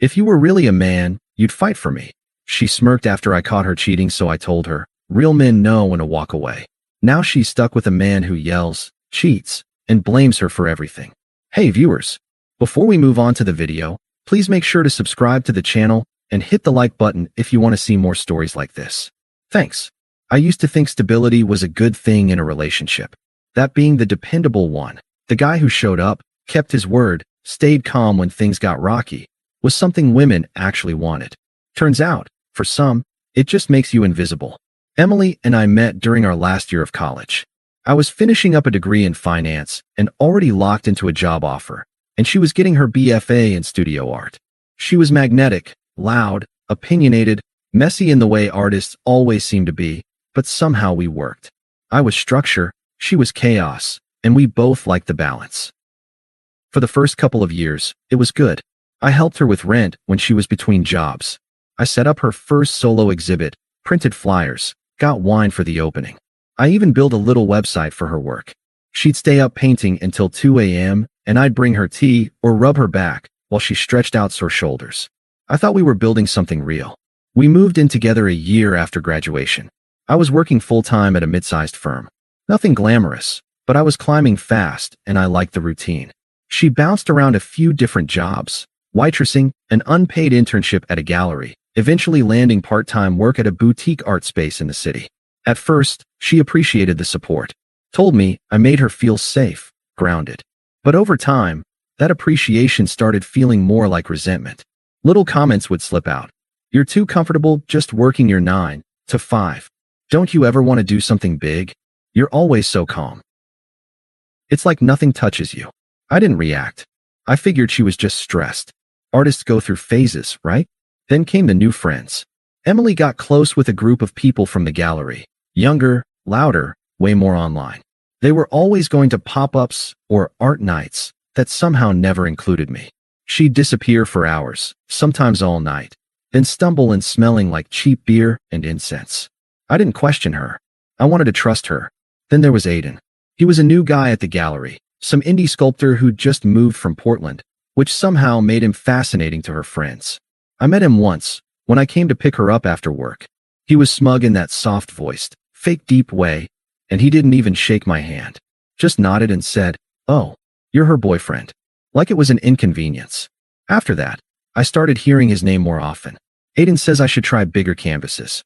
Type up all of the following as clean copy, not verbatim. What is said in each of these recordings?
If you were really a man, you'd fight for me. She smirked after I caught her cheating, so I told her, real men know when to walk away. Now she's stuck with a man who yells, cheats, and blames her for everything. Hey viewers, before we move on to the video, please make sure to subscribe to the channel and hit the like button if you want to see more stories like this. Thanks. I used to think stability was a good thing in a relationship. That being the dependable one, the guy who showed up, kept his word, stayed calm when things got rocky, was something women actually wanted. Turns out, for some, it just makes you invisible. Emily and I met during our last year of college. I was finishing up a degree in finance and already locked into a job offer, and she was getting her BFA in studio art. She was magnetic, loud, opinionated, messy in the way artists always seem to be, but somehow we worked. I was structure, she was chaos, and we both liked the balance. For the first couple of years, it was good. I helped her with rent when she was between jobs. I set up her first solo exhibit, printed flyers, got wine for the opening. I even built a little website for her work. She'd stay up painting until 2 a.m., and I'd bring her tea or rub her back while she stretched out sore shoulders. I thought we were building something real. We moved in together a year after graduation. I was working full-time at a mid-sized firm. Nothing glamorous, but I was climbing fast and I liked the routine. She bounced around a few different jobs, waitressing, an unpaid internship at a gallery, eventually landing part-time work at a boutique art space in the city. At first, she appreciated the support. Told me I made her feel safe, grounded. But over time, that appreciation started feeling more like resentment. Little comments would slip out. You're too comfortable just working your 9 to 5. Don't you ever want to do something big? You're always so calm. It's like nothing touches you. I didn't react. I figured she was just stressed. Artists go through phases, right? Then came the new friends. Emily got close with a group of people from the gallery. Younger, louder, way more online. They were always going to pop-ups or art nights that somehow never included me. She'd disappear for hours, sometimes all night, then stumble in smelling like cheap beer and incense. I didn't question her. I wanted to trust her. Then there was Aiden. He was a new guy at the gallery, some indie sculptor who'd just moved from Portland, which somehow made him fascinating to her friends. I met him once, when I came to pick her up after work. He was smug in that soft-voiced, fake deep way, and he didn't even shake my hand. Just nodded and said, "Oh, you're her boyfriend." Like it was an inconvenience. After that, I started hearing his name more often. Aiden says I should try bigger canvases.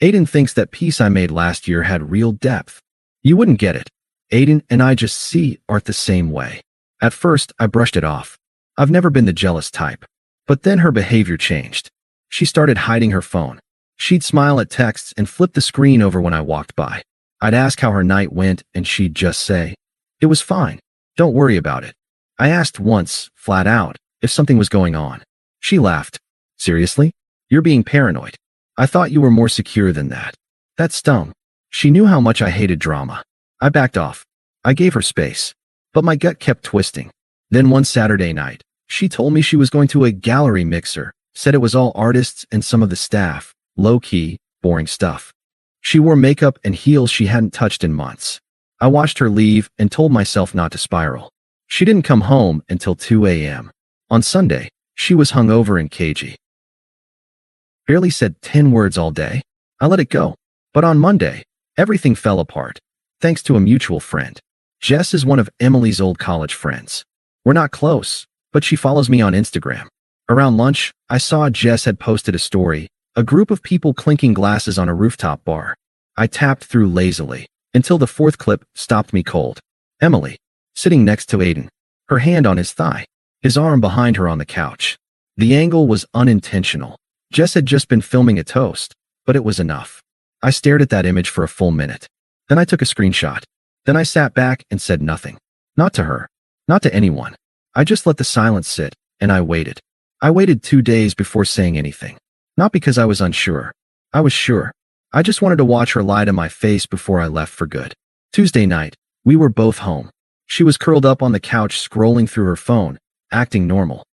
Aiden thinks that piece I made last year had real depth. You wouldn't get it. Aiden and I just see art the same way. At first, I brushed it off. I've never been the jealous type. But then her behavior changed. She started hiding her phone. She'd smile at texts and flip the screen over when I walked by. I'd ask how her night went, and she'd just say, "It was fine. Don't worry about it." I asked once, flat out, if something was going on. She laughed. "Seriously? You're being paranoid. I thought you were more secure than that." That stung. She knew how much I hated drama. I backed off. I gave her space. But my gut kept twisting. Then one Saturday night, she told me she was going to a gallery mixer, said it was all artists and some of the staff, low-key, boring stuff. She wore makeup and heels she hadn't touched in months. I watched her leave and told myself not to spiral. She didn't come home until 2 a.m. On Sunday, she was hungover and cagey. Barely said 10 words all day. I let it go. But on Monday, everything fell apart, thanks to a mutual friend. Jess is one of Emily's old college friends. We're not close, but she follows me on Instagram. Around lunch, I saw Jess had posted a story, a group of people clinking glasses on a rooftop bar. I tapped through lazily, until the fourth clip stopped me cold. Emily, sitting next to Aiden, her hand on his thigh, his arm behind her on the couch. The angle was unintentional. Jess had just been filming a toast, but it was enough. I stared at that image for a full minute. Then I took a screenshot. Then I sat back and said nothing. Not to her. Not to anyone. I just let the silence sit, and I waited. I waited 2 days before saying anything. Not because I was unsure. I was sure. I just wanted to watch her lie to my face before I left for good. Tuesday night, we were both home. She was curled up on the couch scrolling through her phone, acting normal.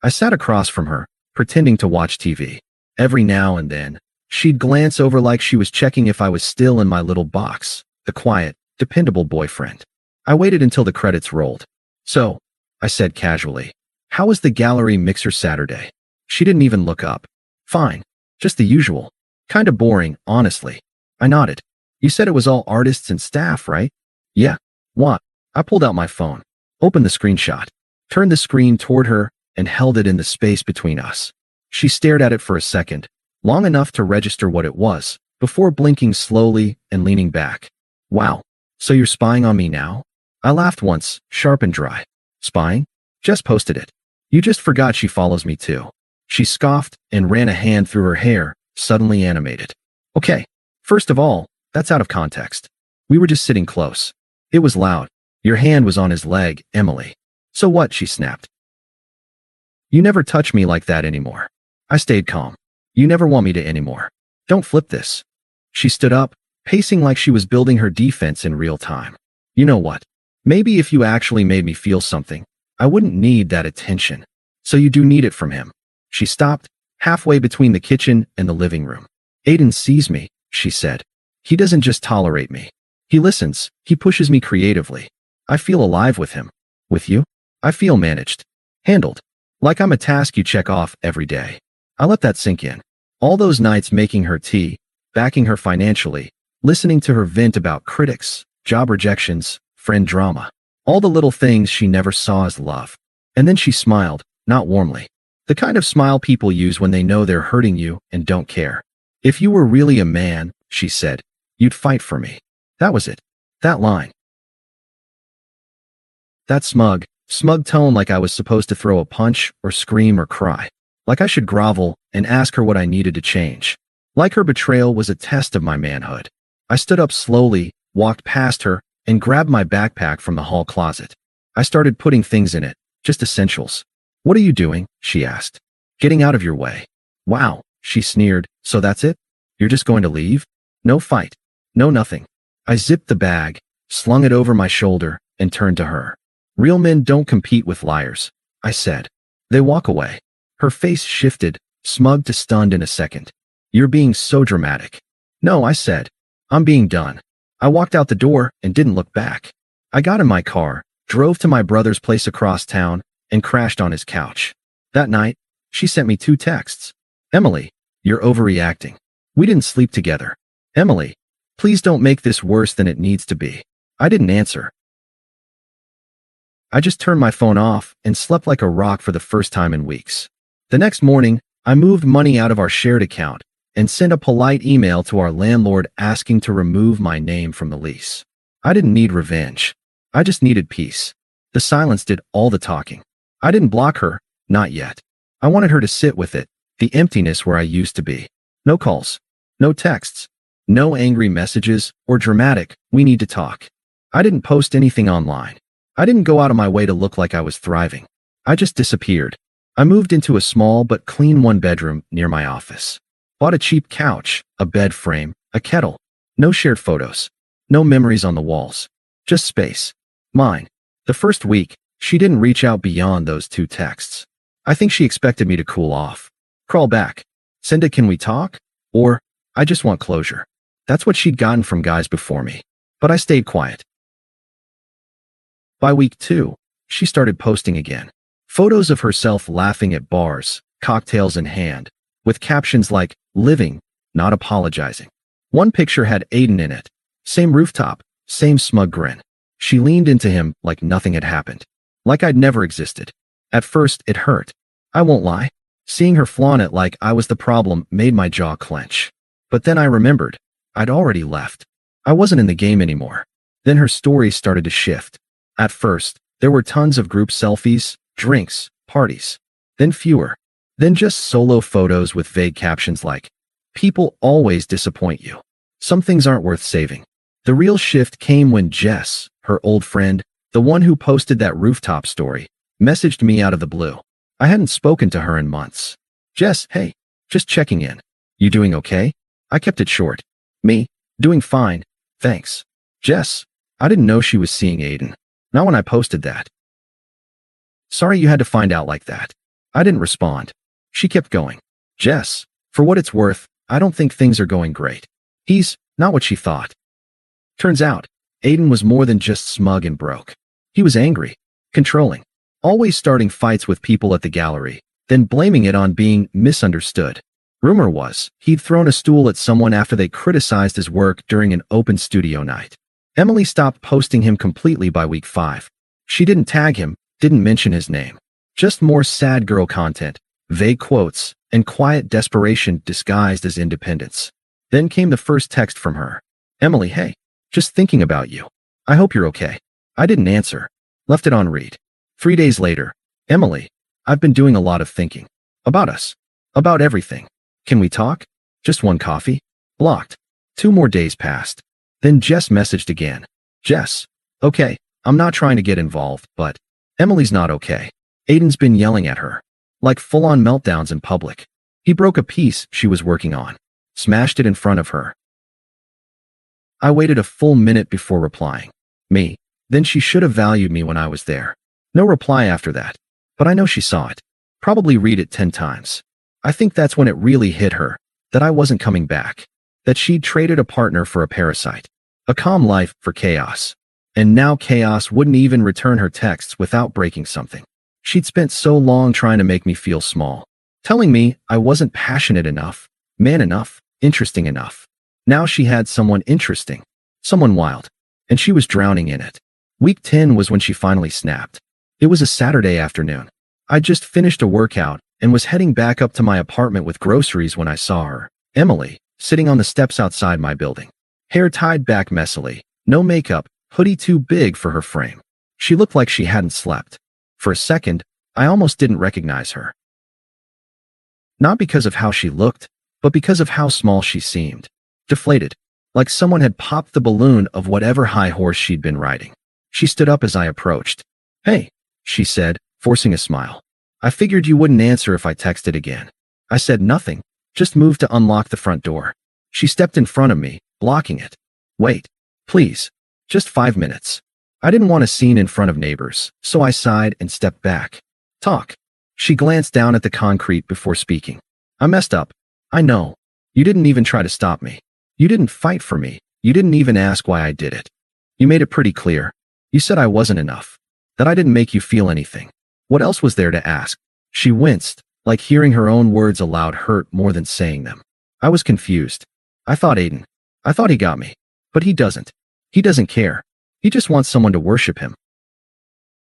I sat across from her, pretending to watch TV. Every now and then, she'd glance over like she was checking if I was still in my little box, the quiet, dependable boyfriend. I waited until the credits rolled. "So," I said casually, How was the gallery mixer Saturday? She didn't even look up. Fine. Just the usual. Kinda boring, honestly. I nodded. You said it was all artists and staff, right? Yeah. What? I pulled out my phone, opened the screenshot, turned the screen toward her, and held it in the space between us. She stared at it for a second, long enough to register what it was, before blinking slowly and leaning back. Wow. So you're spying on me now? I laughed once, sharp and dry. Spying? Just posted it. You just forgot she follows me too. She scoffed and ran a hand through her hair, suddenly animated. Okay. First of all, that's out of context. We were just sitting close. It was loud. Your hand was on his leg, Emily. So what? She snapped. You never touch me like that anymore. I stayed calm. You never want me to anymore. Don't flip this. She stood up, pacing like she was building her defense in real time. You know what? Maybe if you actually made me feel something, I wouldn't need that attention. So you do need it from him. She stopped, halfway between the kitchen and the living room. Aiden sees me, she said. He doesn't just tolerate me. He listens, he pushes me creatively. I feel alive with him. With you? I feel managed. Handled. Like I'm a task you check off every day. I let that sink in. All those nights making her tea, backing her financially, listening to her vent about critics, job rejections, friend drama. All the little things she never saw as love. And then she smiled, not warmly. The kind of smile people use when they know they're hurting you and don't care. If you were really a man, she said, you'd fight for me. That was it. That line. That smug tone, like I was supposed to throw a punch or scream or cry. Like I should grovel and ask her what I needed to change. Like her betrayal was a test of my manhood. I stood up slowly, walked past her, and grabbed my backpack from the hall closet. I started putting things in it, just essentials. What are you doing? She asked. Getting out of your way. Wow, she sneered. So that's it? You're just going to leave? No fight. No nothing. I zipped the bag, slung it over my shoulder, and turned to her. Real men don't compete with liars, I said. They walk away. Her face shifted, smug to stunned in a second. You're being so dramatic. No, I said. I'm being done. I walked out the door and didn't look back. I got in my car, drove to my brother's place across town, and crashed on his couch. That night, she sent me 2 texts. Emily, you're overreacting. We didn't sleep together. Emily, please don't make this worse than it needs to be. I didn't answer. I just turned my phone off and slept like a rock for the first time in weeks. The next morning, I moved money out of our shared account and sent a polite email to our landlord asking to remove my name from the lease. I didn't need revenge. I just needed peace. The silence did all the talking. I didn't block her, not yet. I wanted her to sit with it, the emptiness where I used to be. No calls, no texts, no angry messages or dramatic, we need to talk. I didn't post anything online. I didn't go out of my way to look like I was thriving. I just disappeared. I moved into a small but clean 1-bedroom near my office. Bought a cheap couch, a bed frame, a kettle. No shared photos. No memories on the walls. Just space. Mine. The first week, she didn't reach out beyond those 2 texts. I think she expected me to cool off. Crawl back. Send a "can we talk?" Or, "I just want closure." That's what she'd gotten from guys before me. But I stayed quiet. By week 2, she started posting again. Photos of herself laughing at bars, cocktails in hand, with captions like, living, not apologizing. One picture had Aiden in it. Same rooftop, same smug grin. She leaned into him like nothing had happened. Like I'd never existed. At first, it hurt. I won't lie. Seeing her flaunt it like I was the problem made my jaw clench. But then I remembered. I'd already left. I wasn't in the game anymore. Then her story started to shift. At first, there were tons of group selfies, drinks, parties. Then fewer. Then just solo photos with vague captions like, "People always disappoint you. Some things aren't worth saving." The real shift came when Jess, her old friend, the one who posted that rooftop story, messaged me out of the blue. I hadn't spoken to her in months. "Jess, hey, just checking in. You doing okay?" I kept it short. "Me, doing fine, thanks." "Jess, I didn't know she was seeing Aiden. Not when I posted that." "Sorry you had to find out like that." I didn't respond. She kept going. "Jess, for what it's worth, I don't think things are going great. He's not what she thought." Turns out, Aiden was more than just smug and broke. He was angry, controlling. always starting fights with people at the gallery, then blaming it on being misunderstood. Rumor was, he'd thrown a stool at someone after they criticized his work during an open studio night. Emily stopped posting him completely by week 5. She didn't tag him, didn't mention his name. Just more sad girl content, vague quotes, and quiet desperation disguised as independence. Then came the first text from her. Emily, hey, just thinking about you. I hope you're okay. I didn't answer. Left it on read. 3 days later. Emily, I've been doing a lot of thinking. About us. About everything. Can we talk? Just one coffee? Blocked. 2 more days passed. Then Jess messaged again. Jess. Okay, I'm not trying to get involved, but Emily's not okay. Aiden's been yelling at her. Like full-on meltdowns in public. He broke a piece she was working on. Smashed it in front of her. I waited a full minute before replying. Me. Then she should have valued me when I was there. No reply after that. But I know she saw it. Probably read it 10 times. I think that's when it really hit her, that I wasn't coming back. That she'd traded a partner for a parasite. A calm life for chaos. And now chaos wouldn't even return her texts without breaking something. She'd spent so long trying to make me feel small. Telling me I wasn't passionate enough, man enough, interesting enough. Now she had someone interesting. Someone wild. And she was drowning in it. Week 10 was when she finally snapped. It was a Saturday afternoon. I'd just finished a workout and was heading back up to my apartment with groceries when I saw her, Emily, sitting on the steps outside my building. Hair tied back messily, no makeup, hoodie too big for her frame. She looked like she hadn't slept. For a second, I almost didn't recognize her. Not because of how she looked, but because of how small she seemed. Deflated. Like someone had popped the balloon of whatever high horse she'd been riding. She stood up as I approached. Hey, she said, forcing a smile. I figured you wouldn't answer if I texted again. I said nothing, just moved to unlock the front door. She stepped in front of me, blocking it. Wait, please, just 5 minutes. I didn't want a scene in front of neighbors, so I sighed and stepped back. Talk. She glanced down at the concrete before speaking. I messed up. I know. You didn't even try to stop me. You didn't fight for me. You didn't even ask why I did it. You made it pretty clear. You said I wasn't enough. That I didn't make you feel anything. What else was there to ask? She winced, like hearing her own words aloud hurt more than saying them. I was confused. I thought he got me. But he doesn't. He doesn't care. He just wants someone to worship him.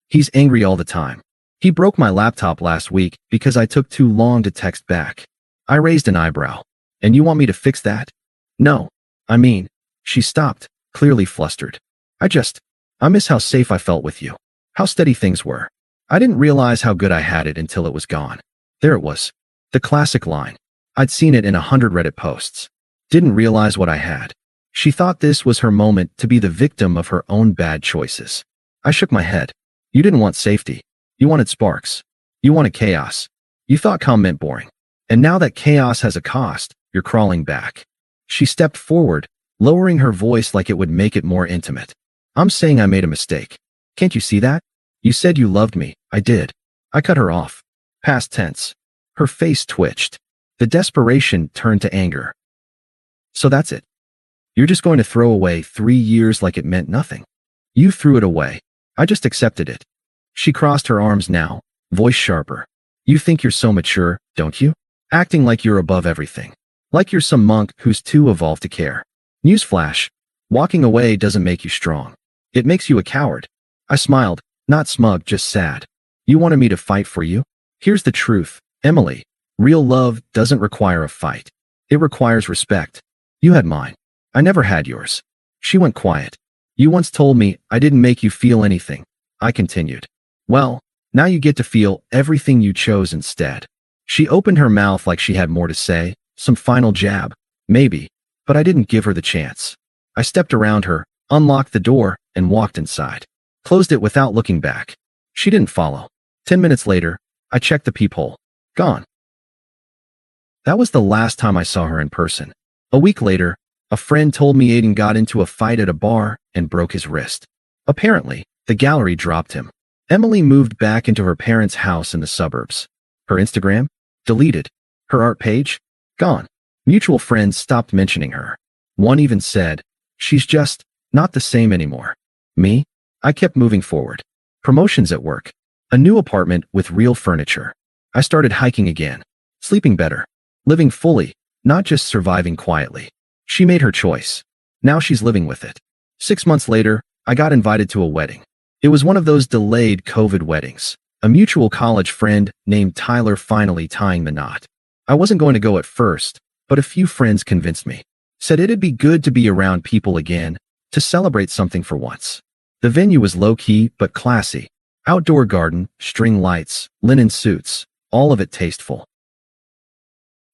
He's angry all the time. He broke my laptop last week because I took too long to text back. I raised an eyebrow. And you want me to fix that? No. I mean, she stopped, clearly flustered. I miss how safe I felt with you. How steady things were. I didn't realize how good I had it until it was gone. There it was. The classic line. I'd seen it in 100 Reddit posts. Didn't realize what I had. She thought this was her moment to be the victim of her own bad choices. I shook my head. You didn't want safety. You wanted sparks. You wanted chaos. You thought calm meant boring. And now that chaos has a cost, you're crawling back. She stepped forward, lowering her voice like it would make it more intimate. I'm saying I made a mistake. Can't you see that? You said you loved me. I did. I cut her off. Past tense. Her face twitched. The desperation turned to anger. So that's it. You're just going to throw away 3 years like it meant nothing. You threw it away. I just accepted it. She crossed her arms now, voice sharper. You think you're so mature, don't you? Acting like you're above everything. Like you're some monk who's too evolved to care. Newsflash. Walking away doesn't make you strong. It makes you a coward. I smiled, not smug, just sad. You wanted me to fight for you? Here's the truth, Emily. Real love doesn't require a fight. It requires respect. You had mine. I never had yours. She went quiet. You once told me I didn't make you feel anything. I continued. Well, now you get to feel everything you chose instead. She opened her mouth like she had more to say, some final jab, maybe, but I didn't give her the chance. I stepped around her, unlocked the door, and walked inside. Closed it without looking back. She didn't follow. 10 minutes later, I checked the peephole. Gone. That was the last time I saw her in person. A week later, a friend told me Aiden got into a fight at a bar and broke his wrist. Apparently, the gallery dropped him. Emily moved back into her parents' house in the suburbs. Her Instagram? Deleted. Her art page? Gone. Mutual friends stopped mentioning her. One even said, she's just not the same anymore. Me? I kept moving forward. Promotions at work. A new apartment with real furniture. I started hiking again, sleeping better, living fully, not just surviving quietly. She made her choice. Now she's living with it. 6 months later, I got invited to a wedding. It was one of those delayed COVID weddings. A mutual college friend named Tyler finally tying the knot. I wasn't going to go at first, but a few friends convinced me. Said it'd be good to be around people again, to celebrate something for once. The venue was low-key but classy. Outdoor garden, string lights, linen suits, all of it tasteful.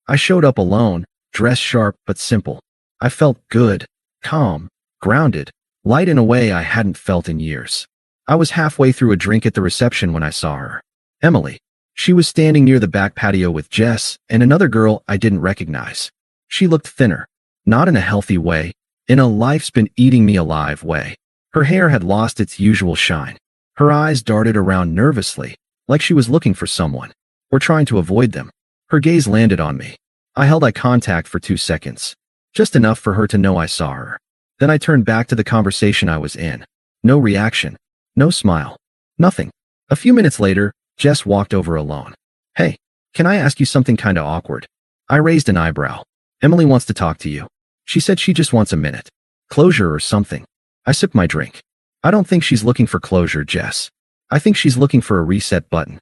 I showed up alone, dressed sharp but simple. I felt good, calm, grounded, light in a way I hadn't felt in years. I was halfway through a drink at the reception when I saw her. Emily. She was standing near the back patio with Jess and another girl I didn't recognize. She looked thinner. Not in a healthy way, in a life's been eating me alive way. Her hair had lost its usual shine. Her eyes darted around nervously, like she was looking for someone, or trying to avoid them. Her gaze landed on me. I held eye contact for 2 seconds, just enough for her to know I saw her. Then I turned back to the conversation I was in. No reaction. No smile. Nothing. A few minutes later, Jess walked over alone. Hey, can I ask you something kinda awkward? I raised an eyebrow. Emily wants to talk to you. She said she just wants a minute. Closure or something. I sipped my drink. I don't think she's looking for closure, Jess. I think she's looking for a reset button.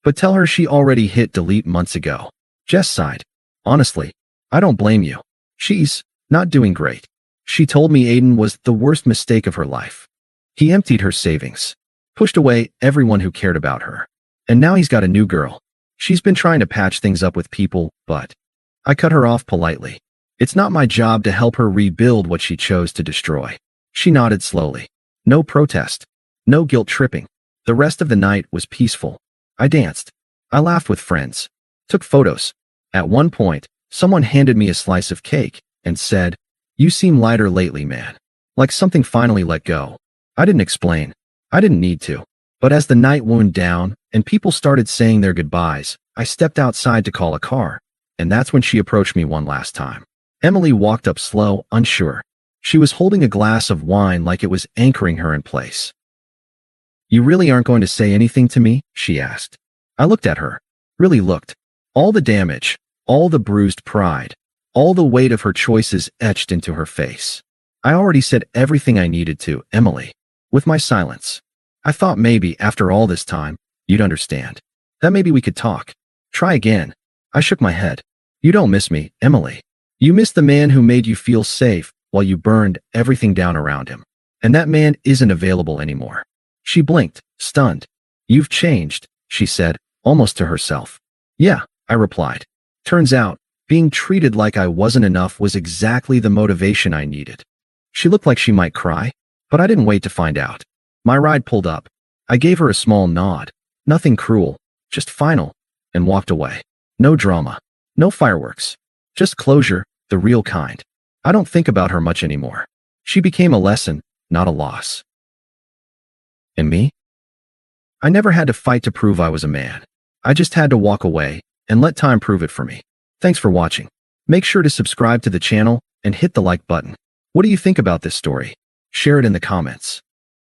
But tell her she already hit delete months ago. Jess sighed. Honestly, I don't blame you. She's not doing great. She told me Aiden was the worst mistake of her life. He emptied her savings, pushed away everyone who cared about her. And now he's got a new girl. She's been trying to patch things up with people, but I cut her off politely. It's not my job to help her rebuild what she chose to destroy. She nodded slowly. No protest. No guilt tripping. The rest of the night was peaceful. I danced. I laughed with friends. Took photos. At one point, someone handed me a slice of cake and said, "You seem lighter lately, man." Like something finally let go. I didn't explain. I didn't need to. But as the night wound down and people started saying their goodbyes, I stepped outside to call a car. And that's when she approached me one last time. Emily walked up slow, unsure. She was holding a glass of wine like it was anchoring her in place. "You really aren't going to say anything to me?" she asked. I looked at her. Really looked. All the damage, all the bruised pride, all the weight of her choices etched into her face. I already said everything I needed to, Emily. With my silence. I thought maybe, after all this time, you'd understand. That maybe we could talk. Try again. I shook my head. You don't miss me, Emily. You miss the man who made you feel safe while you burned everything down around him. And that man isn't available anymore. She blinked, stunned. You've changed, she said, almost to herself. Yeah, I replied. Turns out, being treated like I wasn't enough was exactly the motivation I needed. She looked like she might cry, but I didn't wait to find out. My ride pulled up. I gave her a small nod. Nothing cruel, just final, and walked away. No drama. No fireworks. Just closure, the real kind. I don't think about her much anymore. She became a lesson, not a loss. And me? I never had to fight to prove I was a man. I just had to walk away and let time prove it for me. Thanks for watching. Make sure to subscribe to the channel and hit the like button. What do you think about this story? Share it in the comments.